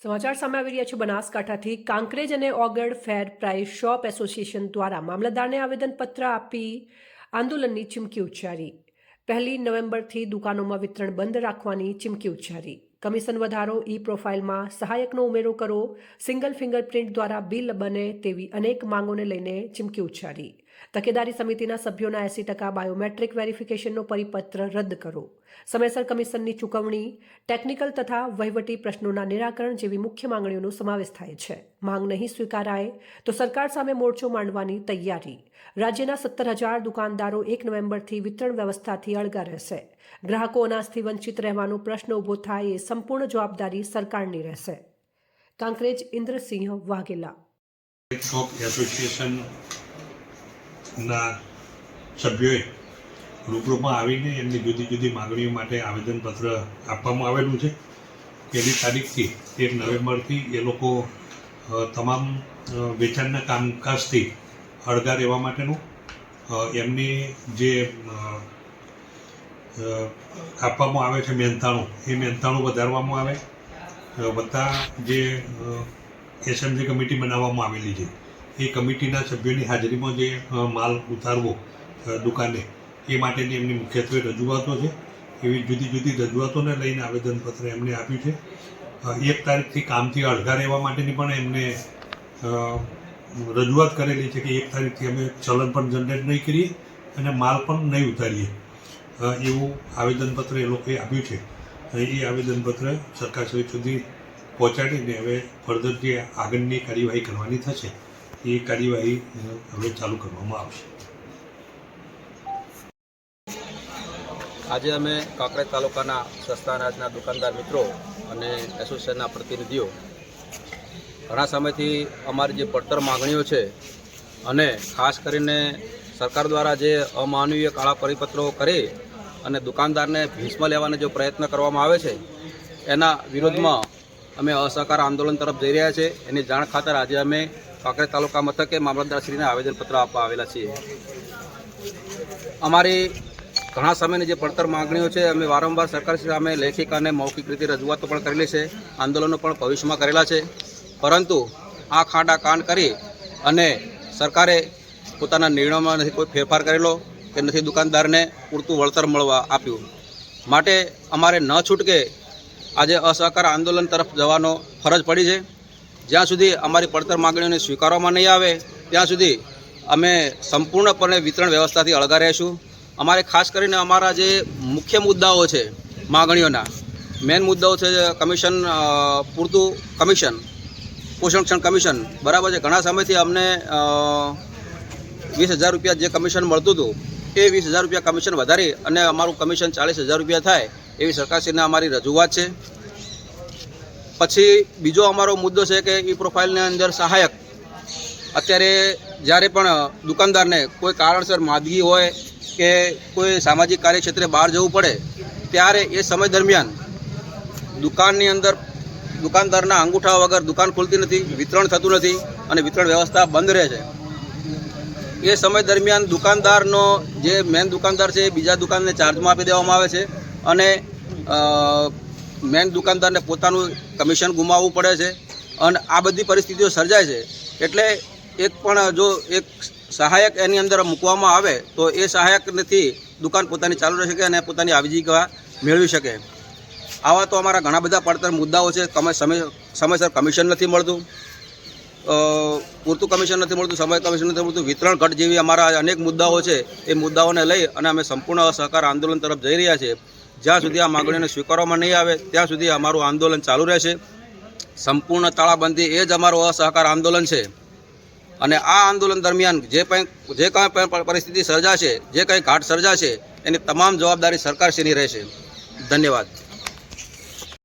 સમાચાર સામે આવી રહ્યા છે બનાસકાંઠાથી। કાંકરેજ અને ઓગળ ફેર પ્રાઇસ શોપ એસોસિએશન દ્વારા મામલતદારને આવેદનપત્ર આપી આંદોલનની ચીમકી ઉચ્ચારી। 1 નવેમ્બરથી દુકાનોમાં વિતરણ બંધ રાખવાની ચીમકી ઉચ્ચારી। કમિશન વધારો, ઈ પ્રોફાઇલમાં સહાયકનો ઉમેરો કરો, સિંગલ ફિંગરપ્રિન્ટ દ્વારા બિલ બને તેવી અનેક માંગોને લઈને ચીમકી ઉચ્ચારી। તકેદારી સમિતિના સભ્યોના 80% બાયોમેટ્રિક વેરિફિકેશનનો પરિપત્ર રદ કરો, સમયસર કમિશનની ચૂકવણી, ટેકનિકલ તથા વહીવટી પ્રશ્નોના નિરાકરણ જેવી મુખ્ય માંગણીઓનો સમાવેશ થાય છે। માંગ નહીં સ્વીકારાય તો સરકાર સામે મોરચો માંડવાની તૈયારી। રાજ્યના 17,000 દુકાનદારો 1 નવેમ્બરથી વિતરણ વ્યવસ્થાથી અળગા રહેશે। ગ્રાહકો અનાજથી વંચિત રહેવાનો પ્રશ્ન ઊભો થાય એ સંપૂર્ણ જવાબદારી સરકારની રહેશે। કાંકરેજ ઇન્દ્રસિંહ વાઘેલા। શોપ એસોસિએશન ના સભ્યોએ રૂબરૂમાં આવીને એમની જુદી જુદી માંગણીઓ માટે આવેદનપત્ર આપવામાં આવેલું છે। 1 તારીખથી 1 નવેમ્બરથી એ લોકો તમામ વેચાણના કામકાજથી અળગા રહેવા માટેનું એમની જે આપવામાં આવે છે મહેનતાણું, એ મહેનતાણું વધારવામાં આવે। બધા જે એસએમસી કમિટી બનાવવામાં આવેલી છે એ કમિટીના સભ્યોની હાજરીમાં જે માલ ઉતારવો દુકાને એ માટેની એમની મુખ્યત્વે રજૂઆતો છે। એવી જુદી જુદી રજૂઆતોને લઈને આવેદનપત્ર એમને આપ્યું છે। 1 તારીખથી કામથી અળગા રહેવા માટેની પણ એમને રજૂઆત કરેલી છે કે 1 તારીખથી અમે ચલણ પણ જનરેટ નહીં કરીએ અને માલ પણ નહીં ઉતારીએ, એવું આવેદનપત્ર એ લોકોએ આપ્યું છે। એ આવેદનપત્ર સરકારશ્રી સુધી પહોંચાડીને હવે ફર્ધર જે આગળની કાર્યવાહી કરવાની થશે એ કાર્યવાહી હવે ચાલુ કરવામાં આવશે। આજે અમે કાંકરેજ તાલુકાના સસ્તા અનાજના દુકાનદાર મિત્રો અને એસોસિએશનના પ્રતિનિધિઓ ઘણા સમયથી અમારી જે પડતર માગણીઓ છે અને ખાસ કરીને સરકાર દ્વારા જે અમાનવીય કાળા પરિપત્રો કરી અને દુકાનદારને ભીંસમાં લેવાનો જો પ્રયત્ન કરવામાં આવે છે એના વિરોધમાં અમે અસહકાર આંદોલન તરફ જઈ રહ્યા છીએ। એની જાણ ખાતર આજે અમે કાંકરેજ તાલુકા મથકે મામલતદારશ્રીને આવેદનપત્ર આપવા આવેલા છીએ। અમારી ઘણા સમયની જે પડતર માગણીઓ છે અમે વારંવાર સરકારશ્રી સામે લેખિત અને મૌખિક રીતે રજૂઆતો પણ કરેલી છે, આંદોલનો પણ ભવિષ્યમાં કરેલા છે, પરંતુ આ ખાડાકાંડ કરી અને સરકારે પોતાના નિર્ણયમાં નથી કોઈ ફેરફાર કરેલો કે નથી દુકાનદારને પૂરતું વળતર મળવા આપ્યું। માટે અમારે ન છૂટકે આજે અસહકાર આંદોલન તરફ જવાનો ફરજ પડી છે। જ્યાં સુધી અમારી પડતર માગણીઓને સ્વીકારવામાં નહીં આવે ત્યાં સુધી અમે સંપૂર્ણપણે વિતરણ વ્યવસ્થાથી અળગા રહીશું। અમારે ખાસ કરીને અમારા જે મુખ્ય મુદ્દાઓ છે માગણીઓના મેન મુદ્દાઓ છે કમિશન, પૂરતું કમિશન, પોષણક્ષમ કમિશન બરાબર છે। ઘણા સમયથી અમને 20,000 રૂપિયા જે કમિશન મળતું હતું એ 20,000 રૂપિયા કમિશન વધારી અને અમારું કમિશન 40,000 રૂપિયા થાય એવી સરકારશ્રીને અમારી રજૂઆત છે। પછી બીજો અમારો મુદ્દો છે કે ઈ પ્રોફાઇલની અંદર સહાયક, અત્યારે જ્યારે પણ દુકાનદારને કોઈ કારણસર માંદગી હોય કે કોઈ સામાજિક કાર્યક્ષેત્રે બહાર જવું પડે ત્યારે એ સમય દરમિયાન દુકાનની અંદર દુકાનદારના અંગૂઠા વગર દુકાન ખુલતી નથી, વિતરણ થતું નથી અને વિતરણ વ્યવસ્થા બંધ રહે છે। એ સમય દરમિયાન દુકાનદારનો જે મેન દુકાનદાર છે એ બીજા દુકાનને ચાર્જમાં આપી દેવામાં આવે છે અને મેન દુકાનદારને પોતાનું કમિશન ગુમાવવું પડે છે અને આ બધી પરિસ્થિતિઓ સર્જાય છે। એટલે એક પણ જો એક સહાયક એની અંદર મૂકવામાં આવે તો એ સહાયકથી દુકાન પોતાની ચાલુ રહી શકે અને પોતાની આજીવિકા મેળવી શકે। આવા તો અમારા ઘણા બધા પડતર મુદ્દાઓ છે। સમયસર કમિશન નથી મળતું, પૂરતું કમિશન નથી મળતું, સમય કમિશન નથી મળતું, વિતરણ ઘટ જેવી અમારા અનેક મુદ્દાઓ છે। એ મુદ્દાઓને લઈ અને અમે સંપૂર્ણ અસહકાર આંદોલન તરફ જઈ રહ્યા છીએ। જ્યાં સુધી આ માગણીઓને સ્વીકારવામાં નહીં આવે ત્યાં સુધી અમારું આંદોલન ચાલુ રહેશે। સંપૂર્ણ તાળાબંધી એ જ અમારું અસહકાર આંદોલન છે અને આ આંદોલન દરમિયાન જે કંઈ પરિસ્થિતિ સર્જાશે, જે કંઈ ઘાટ સર્જાશે એની તમામ જવાબદારી સરકારશ્રીની રહેશે। ધન્યવાદ।